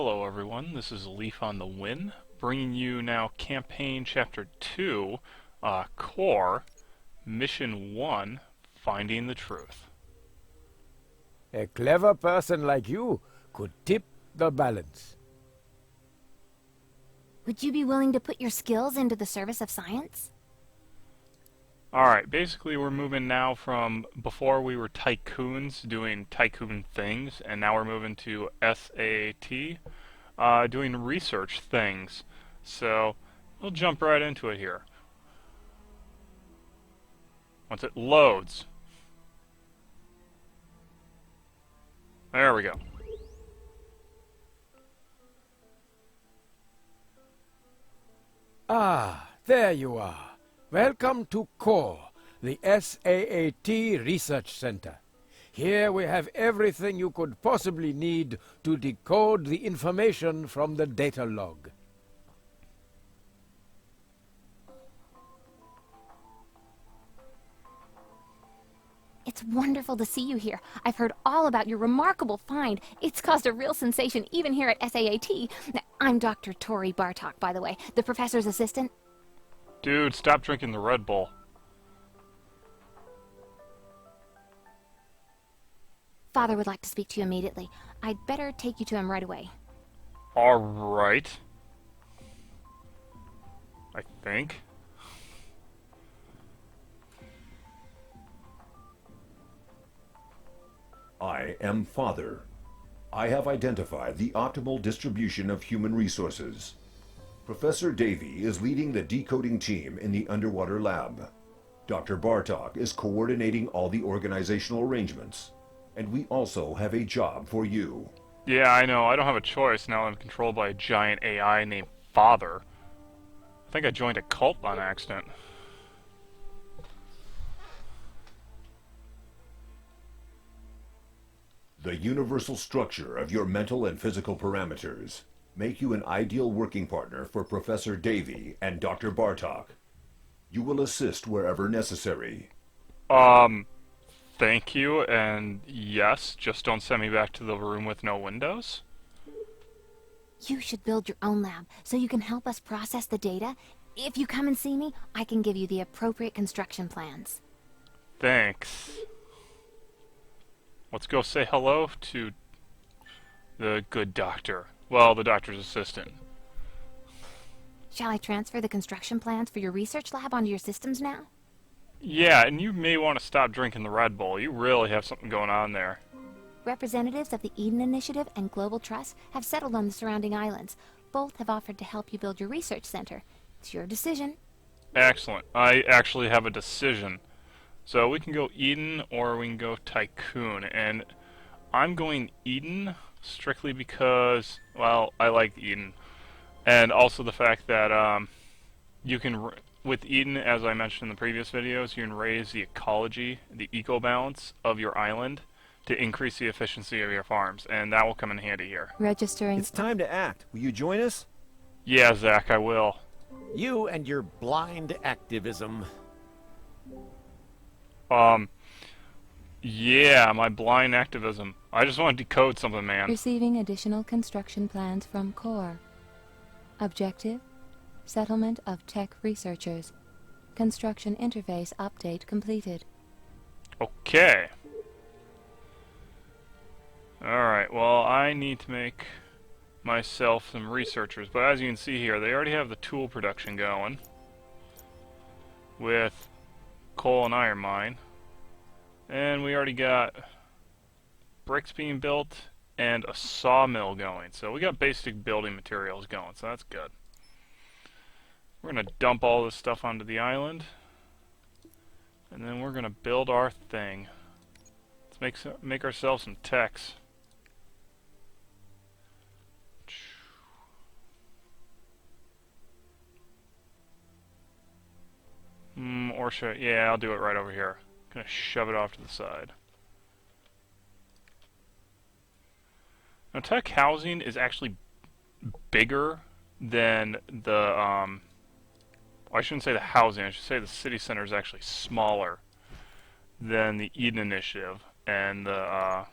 Hello everyone, this is Leaf on the Win, bringing you now Campaign Chapter 2, C.O.R.E, Mission 1, Finding the Truth. A clever person like you could tip the balance. Would you be willing to put your skills into the service of science? Alright, basically we're moving now from, before we were tycoons doing tycoon things, and now we're moving to SAT, doing research things. So, we'll jump right into it here. Once it loads. There we go. Ah, there you are. Welcome to C.O.R.E, the SAAT Research Center. Here we have everything you could possibly need to decode the information from the data log. It's wonderful to see you here. I've heard all about your remarkable find. It's caused a real sensation even here at SAAT. I'm Dr. Tori Bartok, by the way, the professor's assistant. Dude, stop drinking the Red Bull. Father would like to speak to you immediately. I'd better take you to him right away. Alright. I think. I am Father. I have identified the optimal distribution of human resources. Professor Davy is leading the decoding team in the underwater lab. Dr. Bartok is coordinating all the organizational arrangements. And we also have a job for you. Yeah, I know. I don't have a choice now that I'm controlled by a giant AI named Father. I think I joined a cult on accident. The universal structure of your mental and physical parameters make you an ideal working partner for Professor Davy and Dr. Bartok. You will assist wherever necessary. Thank you, and yes, just don't send me back to the room with no windows. You should build your own lab so you can help us process the data. If you come and see me, I can give you the appropriate construction plans. Thanks. Let's go say hello to the good doctor. Well, the doctor's assistant. Shall I transfer the construction plans for your research lab onto your systems now? Yeah, and you may want to stop drinking the Red Bull. You really have something going on there. Representatives of the Eden Initiative and Global Trust have settled on the surrounding islands. Both have offered to help you build your research center. It's your decision. Excellent. I actually have a decision. So we can go Eden or we can go Tycoon. And I'm going Eden strictly because, well, I like Eden. And also the fact that you can, with Eden, as I mentioned in the previous videos, you can raise the ecology, the eco-balance of your island to increase the efficiency of your farms. And that will come in handy here. Registering. It's time to act. Will you join us? Yeah, Zach, I will. You and your blind activism. Yeah, my blind activism. I just want to decode something, man. Receiving additional construction plans from C.O.R.E. Objective: settlement of tech researchers. Construction interface update completed. Okay. Alright, well, I need to make myself some researchers, but as you can see here, they already have the tool production going with coal and iron mine. And we already got bricks being built and a sawmill going. So we got basic building materials going, so that's good. We're going to dump all this stuff onto the island. And then we're going to build our thing. Let's make ourselves some techs. Or should I, yeah, I'll do it right over here. Gonna shove it off to the side. Now, tech housing is actually bigger than the, I shouldn't say the housing, I should say the city center is actually smaller than the Eden Initiative and the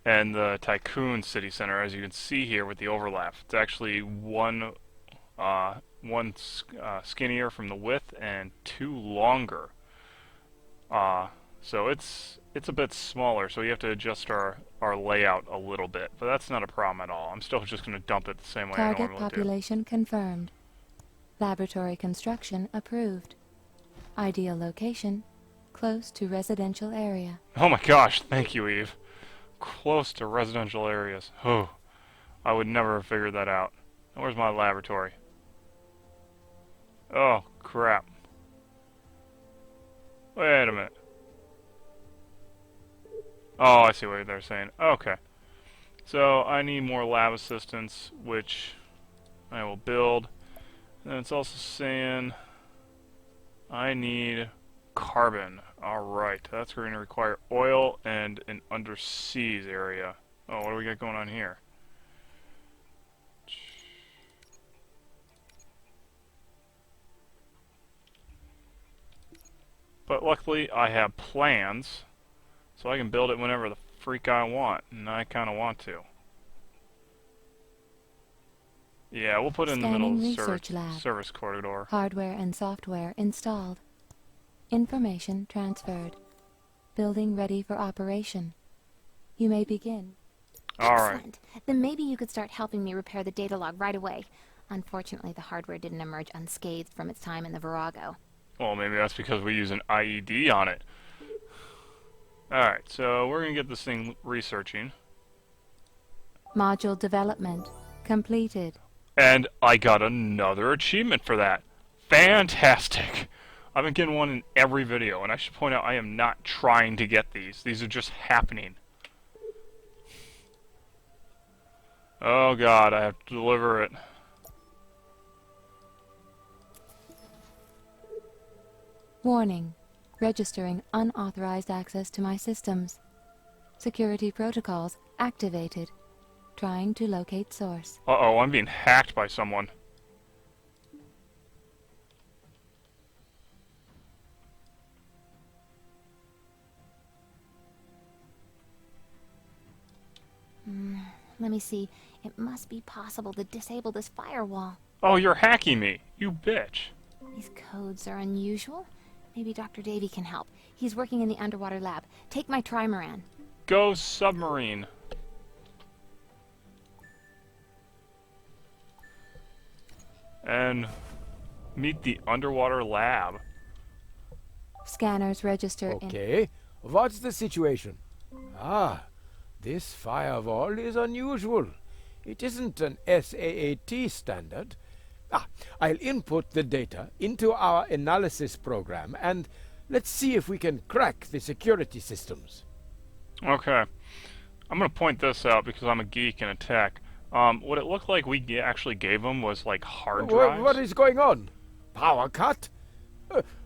and the Tycoon City Center, as you can see here with the overlap. It's actually one skinnier from the width and two longer. So it's a bit smaller, so you have to adjust our layout a little bit, but that's not a problem at all. I'm still just going to dump it the same way I Target normally do. population confirmed. Laboratory construction approved. Ideal location, close to residential area. Oh my gosh, thank you, Eve. Close to residential areas. Oh, I would never have figured that out. Where's my laboratory? Oh, crap. Wait a minute. Oh, I see what they're saying. Okay. So, I need more lab assistants, which I will build. And it's also saying I need carbon. Alright, that's going to require oil and an underseas area. Oh, what do we got going on here? But luckily, I have plans, so I can build it whenever the freak I want, and I kind of want to. Yeah, we'll put it in the middle of the Research lab. service corridor. Hardware and software installed. Information transferred. Building ready for operation. You may begin. Alright. Excellent. Then maybe you could start helping me repair the data log right away. Unfortunately, the hardware didn't emerge unscathed from its time in the Virago. Well, maybe that's because we use an IED on it. Alright, so we're going to get this thing researching. Module development completed. And I got another achievement for that. Fantastic! I've been getting one in every video, and I should point out I am not trying to get these. These are just happening. Oh god, I have to deliver it. Warning. Registering unauthorized access to my systems. Security protocols activated. Trying to locate source. Uh-oh, I'm being hacked by someone. Let me see. It must be possible to disable this firewall. Oh, you're hacking me, you bitch. These codes are unusual. Maybe Dr. Davy can help. He's working in the underwater lab. Take my trimaran. Go submarine. And meet the underwater lab. Scanners register in... Okay, what's the situation? Ah, this firewall is unusual. It isn't an SAAT standard. I'll input the data into our analysis program and let's see if we can crack the security systems. Okay. I'm going to point this out because I'm a geek in a tech. What it looked like we actually gave them was like hard drives. What is going on? Power cut?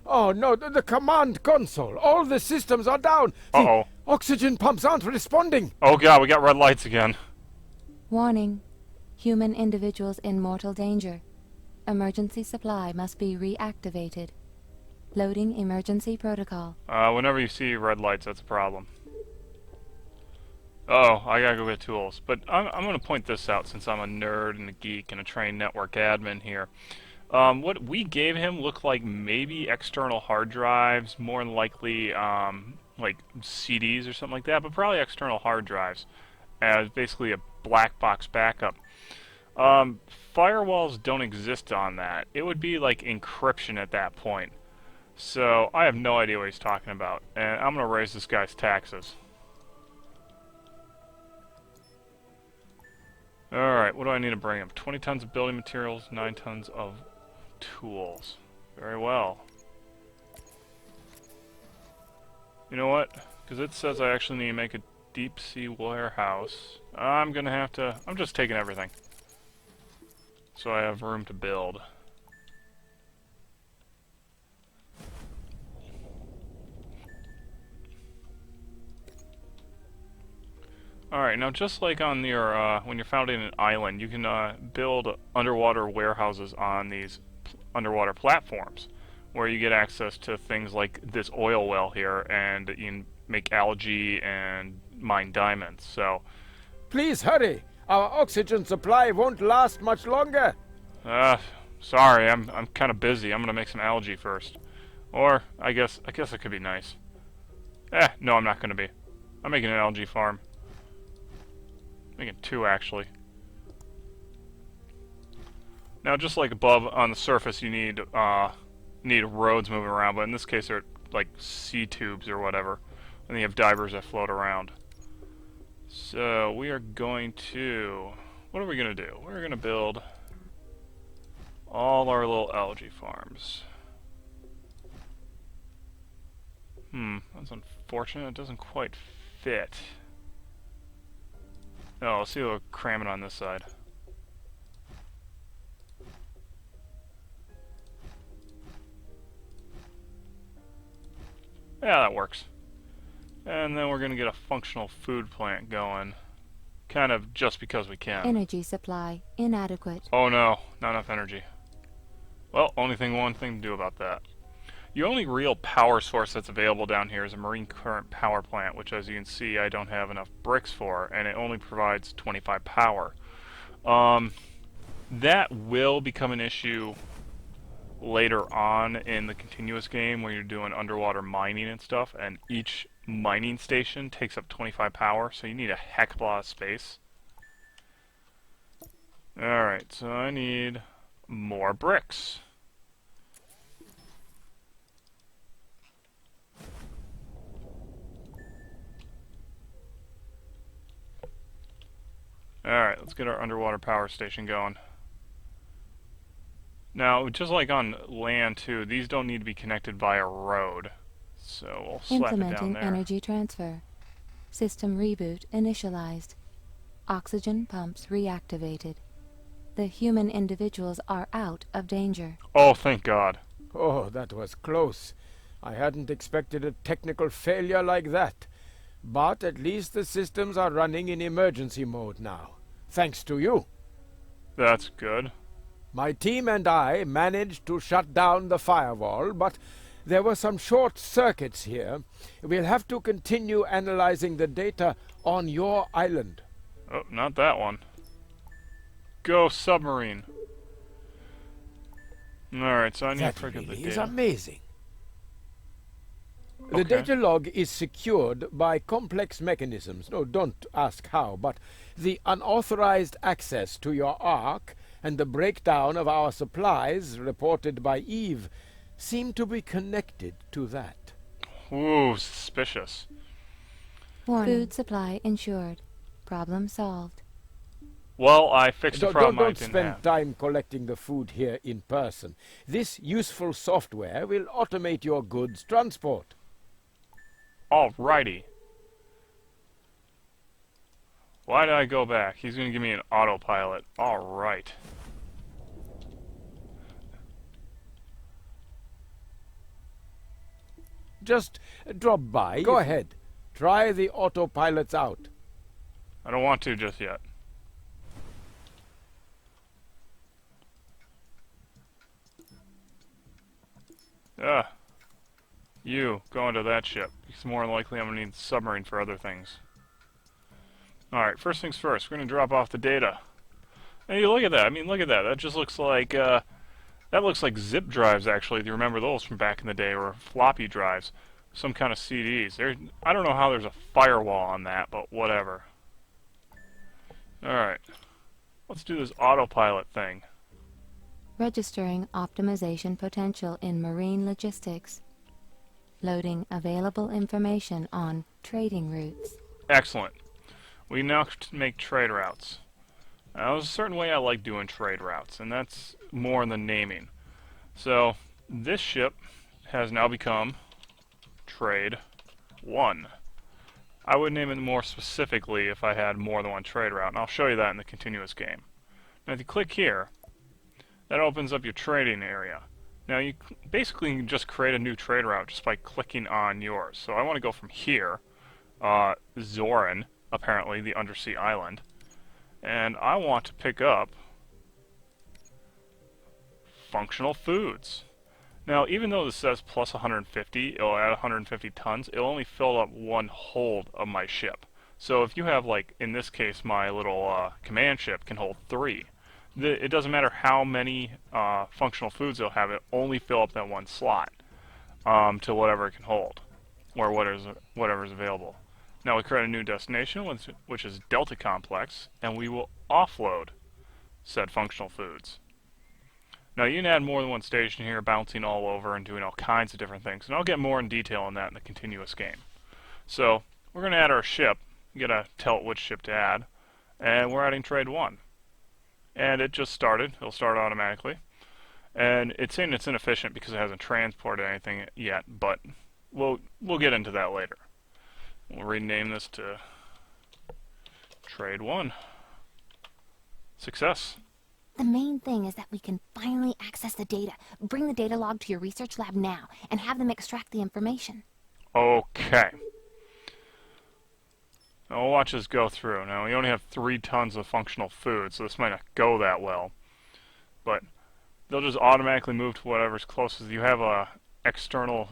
Oh no, the command console. All the systems are down. Uh-oh. The oxygen pumps aren't responding. Oh god, we got red lights again. Warning. Human individuals in mortal danger. Emergency supply must be reactivated. Loading emergency protocol. Whenever you see red lights, that's a problem. Oh, I gotta go get tools. But I'm gonna point this out since I'm a nerd and a geek and a trained network admin here. What we gave him looked like maybe external hard drives, more than likely like CDs or something like that, but probably external hard drives as basically a black box backup. Firewalls don't exist on that. It would be like encryption at that point. So I have no idea what he's talking about, and I'm gonna raise this guy's taxes. Alright, what do I need to bring him? 20 tons of building materials, 9 tons of tools. Very well. You know what? Because it says I actually need to make a deep sea warehouse. I'm just taking everything. So I have room to build. Alright, now just like on your, when you're founding an island, you can build underwater warehouses on these underwater platforms, where you get access to things like this oil well here, and you can make algae and mine diamonds. So, Please hurry. Our oxygen supply won't last much longer. sorry, I'm kind of busy. I'm gonna make some algae first. Or I guess it could be nice. No, I'm not gonna be. I'm making an algae farm. Making two actually. Now, just like above on the surface, you need roads moving around, but in this case, they're like sea tubes or whatever, and you have divers that float around. So we are going to. What are we gonna do? We're gonna build all our little algae farms. That's unfortunate. It doesn't quite fit. Oh, let's see if we'll cram it on this side. Yeah, that works. And then we're going to get a functional food plant going. Kind of just because we can. Energy supply inadequate. Oh no, not enough energy. Well, one thing to do about that. The only real power source that's available down here is a marine current power plant, which as you can see I don't have enough bricks for, and it only provides 25 power. That will become an issue later on in the continuous game where you're doing underwater mining and stuff, and each mining station takes up 25 power, so you need a heck of a lot of space. Alright, so I need more bricks. Alright, let's get our underwater power station going. Now, just like on land too, these don't need to be connected via road. So we'll slap it down Implementing there. energy transfer. System reboot initialized. Oxygen pumps reactivated. The human individuals are out of danger. Oh, thank God. Oh, that was close. I hadn't expected a technical failure like that. But at least the systems are running in emergency mode now. Thanks to you. That's good. My team and I managed to shut down the firewall, but there were some short circuits here. We'll have to continue analyzing the data on your island. Oh, not that one. Go submarine. Alright, so I need That to forget really the is data. amazing. The Okay. data log is secured by complex mechanisms. No, don't ask how, but the unauthorized access to your Ark and the breakdown of our supplies reported by Eve seem to be connected to that. Ooh, suspicious. Warning. Food supply ensured. Problem solved. Well, I fixed the problem I Don't didn't spend have. time collecting the food here in person. This useful software will automate your goods transport. Alrighty. Why did I go back? He's going to give me an autopilot. Alright. Just drop by. Go ahead. Try the autopilots out. I don't want to just yet. You, go into that ship. It's more than likely I'm going to need the submarine for other things. Alright, first things first, we're going to drop off the data. Hey, look at that. I mean, look at that. That just looks like, that looks like zip drives, actually. Do you remember those from back in the day, or floppy drives? Some kind of CDs. I don't know how there's a firewall on that, but whatever. Alright. Let's do this autopilot thing. Registering optimization potential in marine logistics. Loading available information on trading routes. Excellent. We now make trade routes. Now, there's a certain way I like doing trade routes, and that's more in the naming. So, this ship has now become Trade 1. I would name it more specifically if I had more than one trade route, and I'll show you that in the continuous game. Now, if you click here, that opens up your trading area. Now, you basically can just create a new trade route just by clicking on yours. So I want to go from here, Zoran, apparently, the undersea island, and I want to pick up functional foods. Now, even though this says plus 150, it'll add 150 tons, it'll only fill up one hold of my ship. So if you have, like, in this case, my little command ship can hold 3. It doesn't matter how many functional foods they'll have, it only fill up that one slot to whatever it can hold, or whatever's available. Now we create a new destination, which is Delta Complex, and we will offload said functional foods. Now you can add more than one station here, bouncing all over and doing all kinds of different things, and I'll get more in detail on that in the continuous game. So we're going to add our ship. You gotta tell it which ship to add, and we're adding Trade 1. And it just started. It'll start automatically. And it's saying it's inefficient because it hasn't transported anything yet, but we'll get into that later. We'll rename this to Trade 1. Success. The main thing is that we can finally access the data. Bring the data log to your research lab now and have them extract the information. Okay. Now we'll watch this go through. Now we only have 3 tons of functional food, so this might not go that well. But they'll just automatically move to whatever's closest. You have a external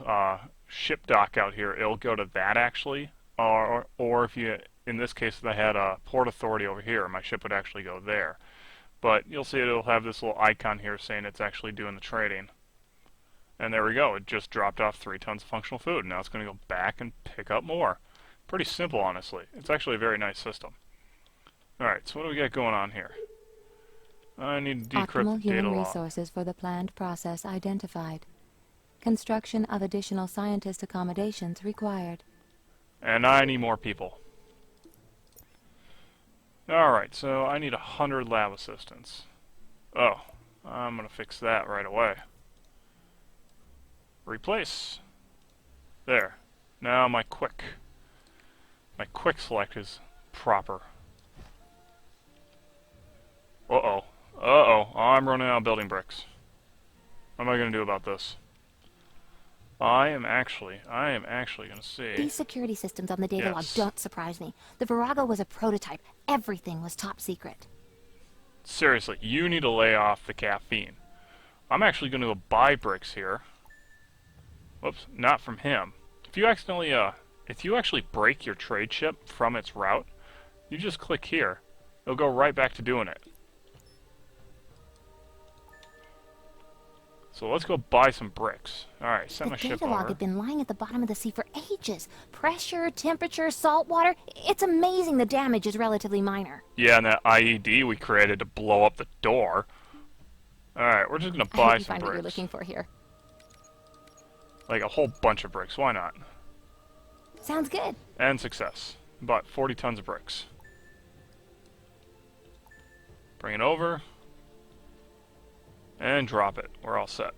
ship dock out here. It'll go to that actually. Or if you, in this case, if I had a port authority over here, my ship would actually go there. But you'll see it'll have this little icon here saying it's actually doing the trading. And there we go. It just dropped off 3 tons of functional food. Now it's going to go back and pick up more. Pretty simple, honestly. It's actually a very nice system. Alright, so what do we got going on here? I need to decrypt Optimal the data human log. resources for the planned process identified. Construction of additional scientist accommodations required. And I need more people. Alright, so I need 100 lab assistants. Oh, I'm going to fix that right away. Replace. There. Now my quick select is proper. Uh-oh. Uh-oh. I'm running out of building bricks. What am I going to do about this? I am actually going to see. These security systems on the data log Yes. don't surprise me. The Virago was a prototype. Everything was top secret. Seriously, you need to lay off the caffeine. I'm actually going to go buy bricks here. Whoops, not from him. If you actually break your trade ship from its route, you just click here. It'll go right back to doing it. So let's go buy some bricks. Alright, set my The ship data log over. had been lying at the bottom of the sea for ages. Pressure, temperature, salt water. It's amazing the damage is relatively minor. Yeah, and that IED we created to blow up the door. Alright, we're just going to I hope buy you some find what you're bricks. looking for here. Like a whole bunch of bricks, why not? Sounds good. And success. Bought 40 tons of bricks. Bring it over. And drop it. We're all set.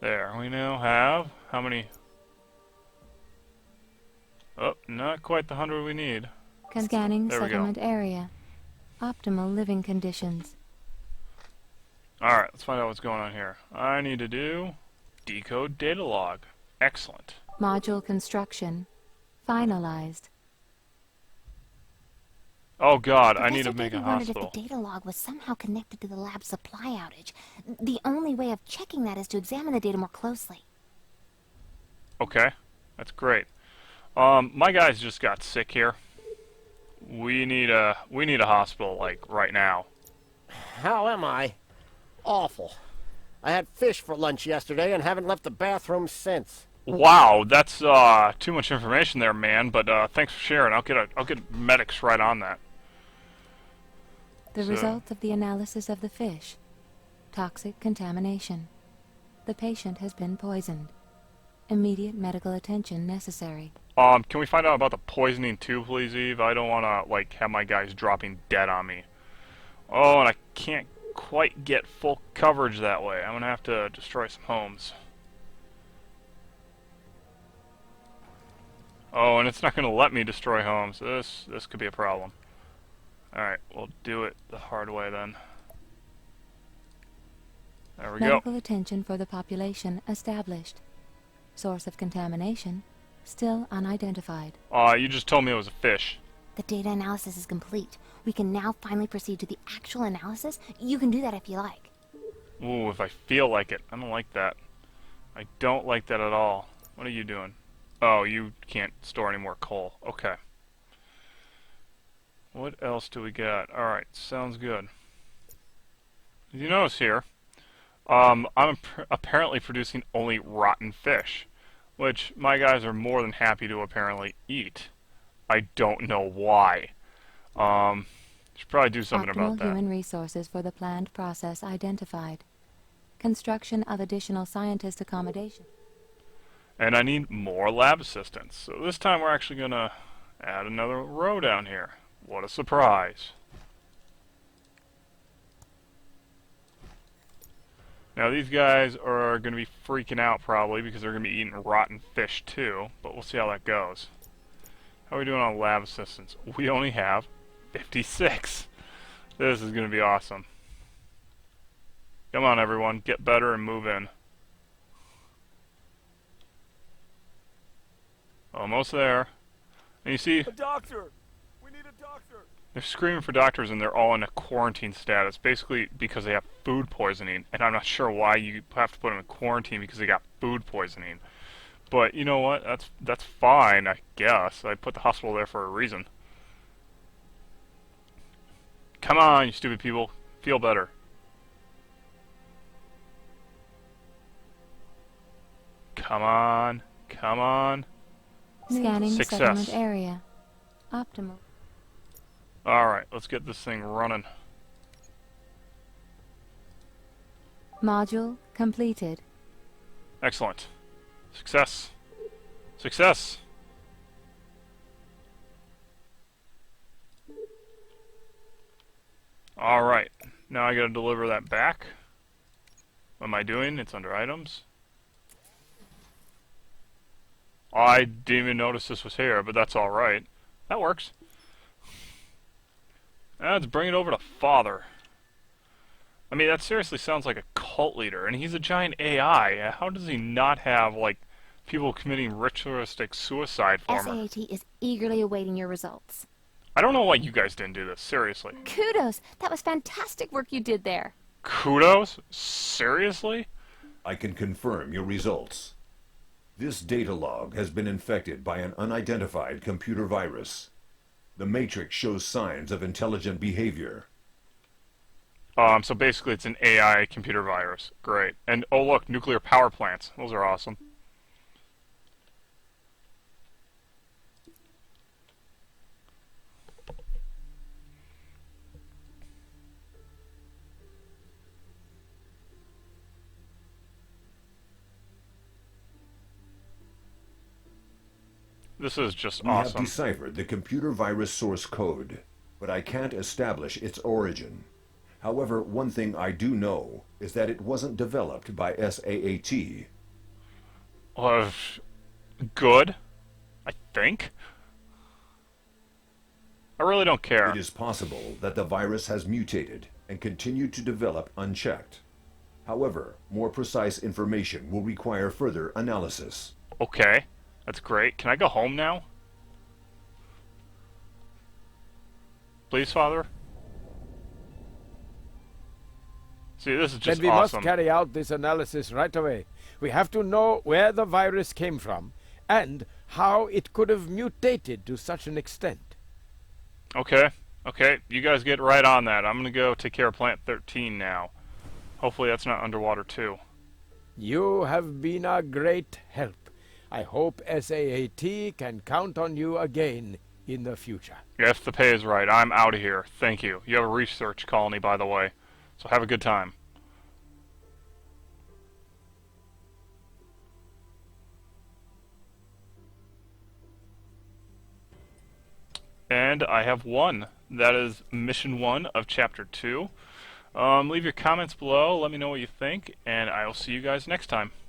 There, we now have how many? Oh, not quite the 100 we need. Scanning There we go. settlement area. Optimal living conditions. Alright, let's find out what's going on here. I need to do decode data log. Excellent. Module construction. Finalized. Oh god, I need Professor to make a Davey wondered hospital. if the data log was somehow connected to the lab supply outage. The only way of checking that is to examine the data more closely. Okay, that's great. My guys just got sick here. We need a hospital like right now. How am I? Awful. I had fish for lunch yesterday and haven't left the bathroom since. Wow, that's too much information there, man. But thanks for sharing. I'll get medics right on that. The So- results of the analysis of the fish. Toxic contamination. The patient has been poisoned. Immediate medical attention necessary. Can we find out about the poisoning too, please, Eve? I don't want to like have my guys dropping dead on me. Oh, and I can't quite get full coverage that way. I'm gonna have to destroy some homes. Oh, and it's not gonna let me destroy homes. This could be a problem. Alright, we'll do it the hard way then. There we go. Medical attention for the population established. Source of contamination still unidentified. You just told me it was a fish. The data analysis is complete. We can now finally proceed to the actual analysis. You can do that if you like. Ooh, if I feel like it. I don't like that. I don't like that at all. What are you doing? Oh, you can't store any more coal. Okay. What else do we got? Alright, sounds good. You notice here, I'm apparently producing only rotten fish, which my guys are more than happy to apparently eat. I don't know why. Should probably do something about Optimal that. human resources for the planned process identified. Construction of additional scientist accommodation. And I need more lab assistants. So this time we're actually going to add another row down here. What a surprise. Now these guys are going to be freaking out probably because they're going to be eating rotten fish too. But we'll see how that goes. How are we doing on lab assistants? We only have 56. This is going to be awesome. Come on everyone, get better and move in. Almost there. And you see, A doctor! We need a doctor! they're screaming for doctors and they're all in a quarantine status, basically because they have food poisoning. And I'm not sure why you have to put them in quarantine because they got food poisoning. But you know what? That's fine, I guess. I put the hospital there for a reason. Come on, you stupid people. Feel better. Come on. Come on. Scanning the Success. settlement area. Optimal. Alright, let's get this thing running. Module completed. Excellent. Success. Success! Alright, now I gotta deliver that back. What am I doing? It's under items. I didn't even notice this was here, but that's alright. That works. Now let's bring it over to Father. I mean, that seriously sounds like a cult leader, and he's a giant AI. How does he not have, like, people committing ritualistic suicide for him? SAAT is eagerly awaiting your results. I don't know why you guys didn't do this, seriously. Kudos! That was fantastic work you did there. Kudos? Seriously? I can confirm your results. This data log has been infected by an unidentified computer virus. The matrix shows signs of intelligent behavior. So basically it's an AI computer virus. Great. And, oh look, nuclear power plants. Those are awesome. This is just We have awesome. deciphered the computer virus source code, but I can't establish its origin. However, one thing I do know is that it wasn't developed by SAAT. Good, I think. I really don't care. It is possible that the virus has mutated and continued to develop unchecked. However, more precise information will require further analysis. Okay, that's great. Can I go home now? Please, Father? See, this is just Then we awesome. must carry out this analysis right away. We have to know where the virus came from and how it could have mutated to such an extent. Okay, okay, you guys get right on that. I'm gonna go take care of Plant 13 now. Hopefully that's not underwater too. You have been a great help. I hope SAAT can count on you again in the future. If the pay is right, I'm out of here. Thank you. You have a research colony, by the way. So have a good time. And I have won. That is mission 1 of chapter 2. Leave your comments below. Let me know what you think, and I will see you guys next time.